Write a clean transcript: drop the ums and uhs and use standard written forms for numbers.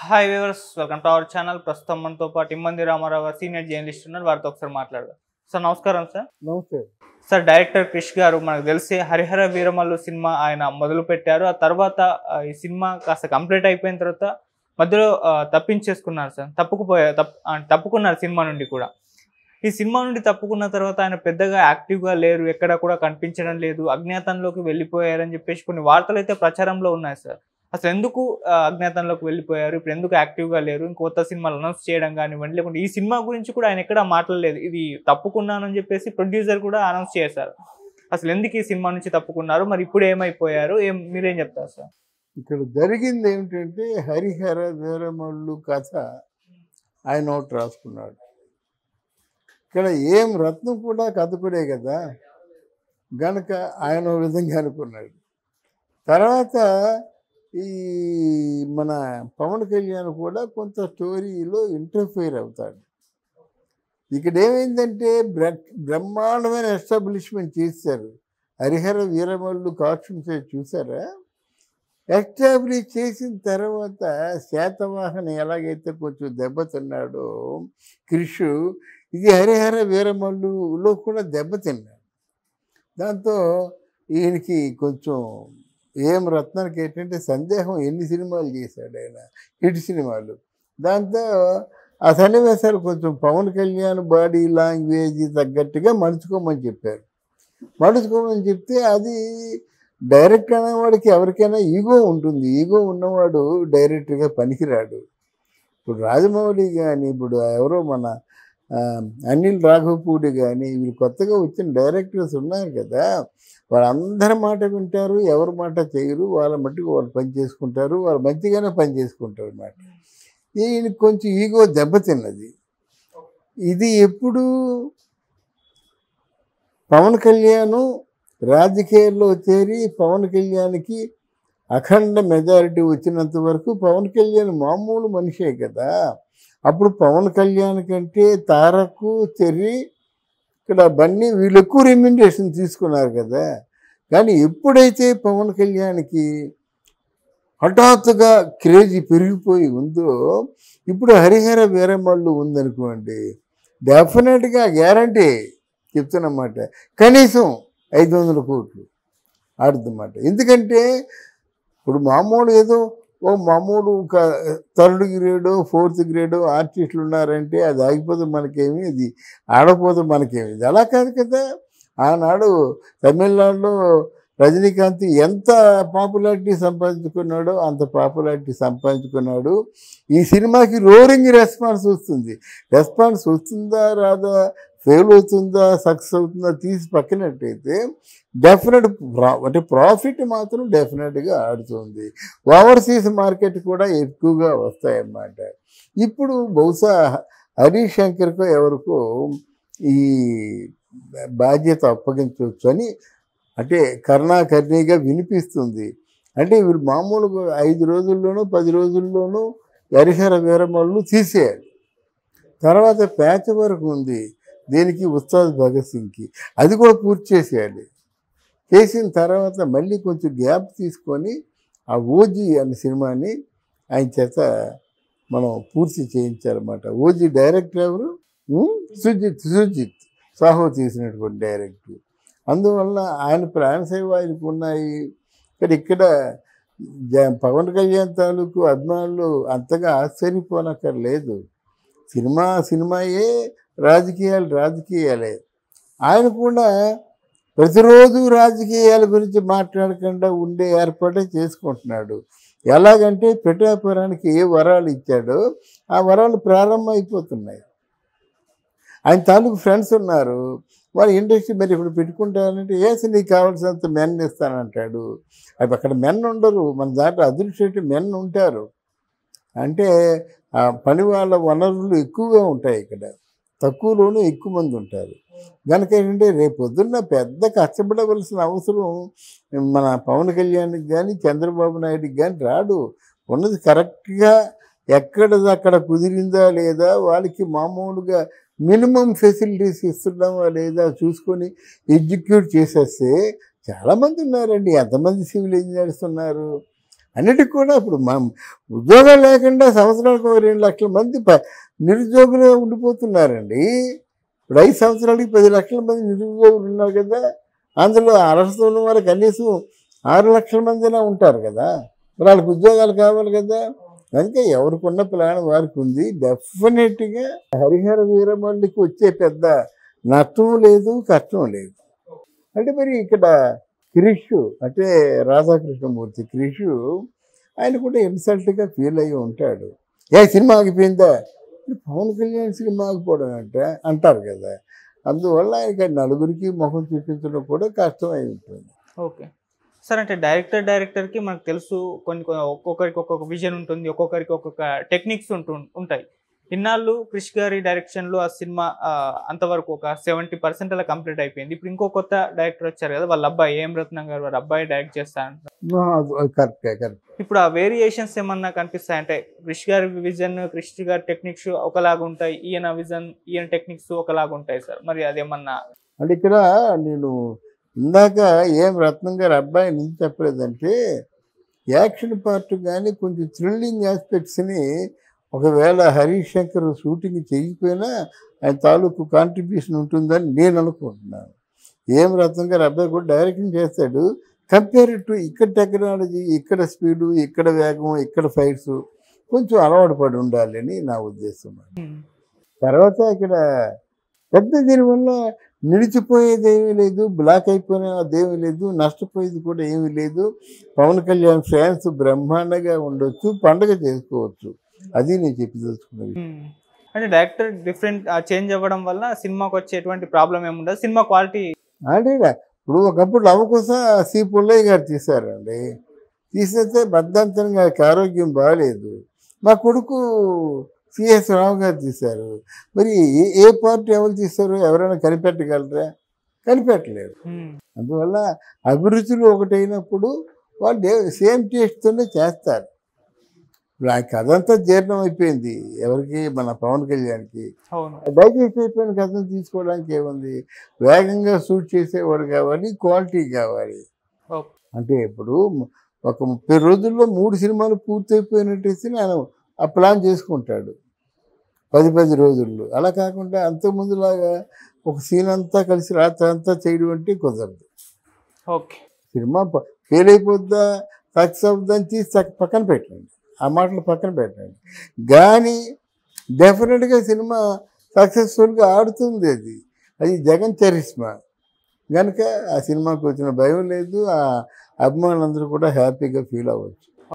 Hi viewers, welcome to our channel. ప్రస్తుతం మనతో పాటు ఇమ్మంది రామారావు గారు సీనియర్ జర్నలిస్ట్ ఉన్నారు. వారితో ఒకసారి మాట్లాడదాం. సార్ నమస్కారం. సార్ నమస్తే. సార్ డైరెక్టర్ క్రిష్ గారు మనకు తెలిసి హరిహర వీరమల్లు సినిమా ఆయన మొదలు పెట్టారు. ఆ తర్వాత ఈ సినిమా కాస్త కంప్లీట్ అయిపోయిన తర్వాత మధ్యలో తప్పించేసుకున్నారు. సార్ తప్పుకున్నారు సినిమా నుండి కూడా. ఈ సినిమా నుండి తప్పుకున్న తర్వాత ఆయన పెద్దగా యాక్టివ్గా లేరు, ఎక్కడ కూడా కనిపించడం లేదు, అజ్ఞాతంలోకి వెళ్ళిపోయారని చెప్పేసి కొన్ని వార్తలు అయితే ప్రచారంలో ఉన్నాయి. సార్ అసలు ఎందుకు అజ్ఞాతంలోకి వెళ్ళిపోయారు, ఇప్పుడు ఎందుకు యాక్టివ్గా లేరు, ఇంకొత్త సినిమాలు అనౌన్స్ చేయడం కానివ్వండి, లేకుంటే ఈ సినిమా గురించి కూడా ఆయన ఎక్కడా మాట్లాడలేదు. ఇది తప్పుకున్నానని చెప్పేసి ప్రొడ్యూసర్ కూడా అనౌన్స్ చేశారు. అసలు ఎందుకు ఈ సినిమా నుంచి తప్పుకున్నారు, మరి ఇప్పుడు ఏమైపోయారు, మీరేం చెప్తారు సార్? ఇక్కడ జరిగింది ఏమిటంటే హరిహర వీరమల్లు కథ ఆయన ఒకటి రాసుకున్నాడు. ఇక్కడ ఏం రత్నం కూడా కథకుడే కదా, గనక ఆయన ఒక విధంగా అనుకున్నాడు. తర్వాత ఈ మన పవన్ కళ్యాణ్ కూడా కొంత స్టోరీలో ఇంటర్ఫియర్ అవుతాడు. ఇక్కడ ఏమైందంటే బ్రహ్మాండమైన ఎస్టాబ్లిష్మెంట్ చేశారు. హరిహర వీరమల్లు కాస్ట్యూమ్స్ చూసారా? ఎస్టాబ్లిష్ చేసిన తర్వాత శాతవాహన ఎలాగైతే కొంచెం దెబ్బతిన్నాడో క్రిష్, ఇది హరిహర వీరమల్లులో కూడా దెబ్బతిన్నాడు. దాంతో ఈయనకి కొంచెం ఏం రత్నానికి ఏంటంటే సందేహం, ఎన్ని సినిమాలు చేశాడు ఆయన, హిట్ సినిమాలు. దాంతో ఆ సన్నివేశాలు కొంచెం పవన్ కళ్యాణ్ బాడీ లాంగ్వేజ్ తగ్గట్టుగా మలుచుకోమని చెప్పారు. మలుచుకోమని చెప్తే అది డైరెక్ట్ అనేవాడికి ఎవరికైనా ఈగో ఉంటుంది. ఈగో ఉన్నవాడు డైరెక్ట్గా పనికిరాడు. ఇప్పుడు రాజమౌళి కానీ, ఇప్పుడు ఎవరో మన అనిల్ రాఘవపూడి కానీ, వీళ్ళు కొత్తగా వచ్చిన డైరెక్టర్స్ ఉన్నారు కదా, వాళ్ళందరి మాట వింటారు, ఎవరి మాట చేయరు, వాళ్ళ మట్టుకు వాళ్ళు పని చేసుకుంటారు, వాళ్ళు మంచిగానే పని చేసుకుంటారు అన్నమాట. ఈయనకి కొంచెం ఈగో దెబ్బతిన్నది. ఇది ఎప్పుడు పవన్ కళ్యాణ్ రాజకీయాల్లో చేరి పవన్ కళ్యాణ్కి అఖండ మెజారిటీ వచ్చినంత వరకు పవన్ కళ్యాణ్ మామూలు మనిషే కదా. అప్పుడు పవన్ కళ్యాణ్ కంటే తారకు, చెర్రి, ఇక్కడ బన్నీ వీళ్ళు ఎక్కువ రెమ్యునరేషన్ తీసుకున్నారు కదా. కానీ ఎప్పుడైతే పవన్ కళ్యాణ్కి హఠాత్తుగా క్రేజీ పెరిగిపోయి ఉందో, ఇప్పుడు హరిహర వీరమల్లు ఉందనుకోండి, డెఫినెట్గా గ్యారంటీ చెప్తున్నమాట, కనీసం 500 కోట్లు ఆడుతుందన్నమాట. ఎందుకంటే ఇప్పుడు మామూలు ఏదో మామూలు ఒక 3rd గ్రేడో 4th గ్రేడో ఆర్టిస్టులు ఉన్నారంటే అది ఆగిపోతే మనకేమి, అది ఆడపోతే మనకేమి. ఇది అలా కాదు కదా. ఆనాడు తమిళనాడులో రజనీకాంత్ ఎంత పాపులారిటీ సంపాదించుకున్నాడో అంత పాపులారిటీ సంపాదించుకున్నాడు. ఈ సినిమాకి రోరింగ్ రెస్పాన్స్ వస్తుంది. రెస్పాన్స్ వస్తుందా రాదా, ఫెయిల్ అవుతుందా సక్సెస్ అవుతుందా తీసి పక్కనట్టయితే డెఫినెట్ అంటే ప్రాఫిట్ మాత్రం డెఫినెట్గా ఆడుతుంది. ఓవర్సీస్ మార్కెట్ కూడా ఎక్కువగా వస్తాయన్నమాట. ఇప్పుడు బహుశా హరీష్ శంకర్కో ఎవరికో ఈ బాధ్యత అప్పగించవచ్చు అని అంటే కర్ణాకర్ణిగా వినిపిస్తుంది. అంటే వీళ్ళు మామూలుగా 5 రోజుల్లోనూ 10 రోజుల్లోనూ హరిహర వీరమల్లు తీసేయాలి. తర్వాత ప్యాచ్ వర్క్ ఉంది దీనికి, ఉస్తాద్ భగత్ సింగ్కి, అది కూడా పూర్తి చేసేయాలి. చేసిన తర్వాత మళ్ళీ కొంచెం గ్యాప్ తీసుకొని ఆ ఓజీ అనే సినిమాని ఆయన చేత మనం పూర్తి చేయించాలన్నమాట. ఓజీ డైరెక్టర్ ఎవరు? సుజిత్ సాహో తీసినటువంటి డైరెక్టర్. అందువల్ల ఆయన ప్రాణ సేవ ఆయనకు ఉన్నాయి. ఇక్కడ పవన్ కళ్యాణ్ తాలూకు అభిమానులు అంతగా ఆశ్చర్యపోనక్కర్లేదు. సినిమాయే, రాజకీయాలే. ఆయన కూడా ప్రతిరోజు రాజకీయాల గురించి మాట్లాడకుండా ఉండే ఏర్పాటే చేసుకుంటున్నాడు. ఎలాగంటే పిఠాపురానికి ఏ వరాలు ఇచ్చాడో ఆ వరాలు ప్రారంభం అయిపోతున్నాయి. ఆయన తాలూకు ఫ్రెండ్స్ ఉన్నారు, వాళ్ళ ఇండస్ట్రీ మరి ఇప్పుడు పెట్టుకుంటానంటే నీకు కావాల్సినంత మెన్ ఇస్తానంటాడు. అవి అక్కడ మెన్ ఉండరు, మన దాంట్లో అదృష్టం మెన్ ఉంటారు. అంటే పని వాళ్ళ వనరులు ఎక్కువగా ఉంటాయి, ఇక్కడ తక్కువలోనూ ఎక్కువ మంది ఉంటారు. కనుక ఏంటంటే రేపు పొద్దున్న పెద్ద కష్టపడవలసిన అవసరం మన పవన్ కళ్యాణ్కి కానీ చంద్రబాబు నాయుడికి కానీ రాడు. ఉన్నది కరెక్ట్గా ఎక్కడదక్కడ కుదిరిందా లేదా, వాళ్ళకి మామూలుగా మినిమం ఫెసిలిటీస్ ఇస్తున్నామా లేదా చూసుకొని ఎగ్జిక్యూట్ చేసేస్తే చాలామంది ఉన్నారండి. ఎంతమంది సివిల్ ఇంజనీర్స్ ఉన్నారు. అన్నిటికి కూడా ఇప్పుడు మా ఉద్యోగాలు లేకుండా సంవత్సరానికి 2 లక్షల మంది నిరుద్యోగులు ఉండిపోతున్నారండి. ఇప్పుడు 5 సంవత్సరాలకి 10 లక్షల మంది నిరుద్యోగులు ఉన్నారు కదా. అందులో అర్హత ఉన్న వారు కనీసం 6 లక్షల మందినా ఉంటారు కదా. మరి వాళ్ళకి ఉద్యోగాలు కావాలి కదా. అందుకే ఎవరికున్న ప్లాన్ వారికి ఉంది. డెఫినెట్గా హరిహర వీరమల్లుకి వచ్చే పెద్ద నష్టం లేదు, కష్టం లేదు. అంటే మరి ఇక్కడ క్రిష్ అంటే రాధాకృష్ణమూర్తి క్రిష్ ఆయన కూడా ఇన్సల్ట్గా ఫీల్ అయ్యి ఉంటాడు. సినిమా ఆగిపోయిందా, పవన్ కళ్యాణ్ సినిమా ఆగిపోవడం అంటారు కదా. అందువల్ల ఆయనకి నలుగురికి ముఖం చూపించడం కూడా కష్టం అయి ఉంటుంది. ఓకే సార్, అంటే డైరెక్టర్కి మనకు తెలుసు ఒక్కొక్కరికి ఒక్కొక్క విజన్ ఉంటుంది, ఒక్కొక్కరికి ఒక్కొక్క టెక్నిక్స్ ఉంటాయి. ఇన్నాళ్ళు క్రిష్ గారి డైరెక్షన్లో ఆ సినిమా అంతవరకు ఒక 70% అలా కంప్లీట్ అయిపోయింది. ఇప్పుడు ఇంకో కొత్త డైరెక్టర్ వచ్చారు కదా, వాళ్ళ అబ్బాయి ఏం రత్నం గారు, వాళ్ళ అబ్బాయి డైరెక్ట్ చేస్తారంటారు. కరెక్ట్. ఇప్పుడు ఆ వేరియేషన్స్ ఏమన్నా కనిపిస్తాయి? అంటే క్రిష్ గారి విజన్, క్రిష్ గారి టెక్నిక్స్ ఒకలాగా ఉంటాయి, ఈయన విజన్, ఈయన టెక్నిక్స్ ఒకలాగా ఉంటాయి సార్. మరి అదేమన్నా అంటే ఇక్కడ నేను ఇందాక ఏం రత్నం గారి అబ్బాయి నుంచి చెప్పలేదంటే, యాక్షన్ పార్ట్ కానీ కొంచెం థ్రిల్లింగ్ ఆస్పెక్ట్స్ని ఒకవేళ హరీష్ శంకర్ షూటింగ్ చేయకపోయినా ఆయన తాలూకు కాంట్రిబ్యూషన్ ఉంటుందని నేను అనుకుంటున్నాను. ఏం రత్నం గారి అబ్బాయి కూడా డైరెక్షన్ చేస్తాడు. కంపేర్ టు ఇక్కడ టెక్నాలజీ, ఇక్కడ స్పీడు, ఇక్కడ వేగం, ఇక్కడ ఫైట్స్ కొంచెం అలవాటు పడి ఉండాలని నా ఉద్దేశం. తర్వాత ఇక్కడ పెద్ద దీనివల్ల నిలిచిపోయేది ఏమీ లేదు, బ్లాక్ అయిపోయినది ఏమీ లేదు, నష్టపోయేది కూడా ఏమీ లేదు. పవన్ కళ్యాణ్ ఫ్యాన్స్ బ్రహ్మాండంగా ఉండొచ్చు, పండుగ చేసుకోవచ్చు. అది నేను చెప్పి తెలుసుకున్నది. అంటే డైరెక్టర్ డిఫరెంట్ చేంజ్ అవ్వడం వల్ల సినిమాకి వచ్చేటువంటి ప్రాబ్లం ఏముండదు, సినిమా క్వాలిటీ. అంటే ఇప్పుడు ఒకప్పుడు లవ్ కోసం సి పుల్లయ్య గారు తీశారండి. తీసేస్తే బద్దంతరం గారికి ఆరోగ్యం బాగాలేదు. మా కొడుకు సిఎస్ రావు గారు తీశారు. మరి ఏ పార్టీ ఎవరు తీశారు, ఎవరైనా కనిపెట్టగలరా? కనిపెట్టలేరు. అందువల్ల అభిరుచులు ఒకటైనప్పుడు వాళ్ళు సేమ్ టేస్ట్తోనే చేస్తారు. ఇప్పుడు ఆ కథ అంతా జీర్ణం అయిపోయింది ఎవరికి, మన పవన్ కళ్యాణ్కి. డైజెస్ట్ అయిపోయిన కథను తీసుకోవడానికి ఏముంది, వేగంగా షూట్ చేసేవాడు కావాలి, క్వాలిటీ కావాలి. అంటే ఇప్పుడు ఒక 30 రోజుల్లో 3 సినిమాలు పూర్తయిపోయినట్టేసి నేను ఆ ప్లాన్ చేసుకుంటాడు 10 రోజుల్లో. అలా కాకుండా అంతకుముందులాగా ఒక సీన్ అంతా కలిసి రాత్రి అంతా చేయడం అంటే కుదరదు. ఓకే, సినిమా ఫెయిల్ అయిపోద్దా, సక్సెస్ అవుద్దని తీసి పక్కన పెట్టండి, ఆ మాటలు పక్కన పెట్టండి. కానీ డెఫినెట్గా సినిమా సక్సెస్ఫుల్గా ఆడుతుంది. అది జగన్ చరిష్మా కనుక ఆ సినిమాకి వచ్చిన భయం లేదు. ఆ అభిమానులందరూ కూడా హ్యాపీగా ఫీల్ అవ్వచ్చు.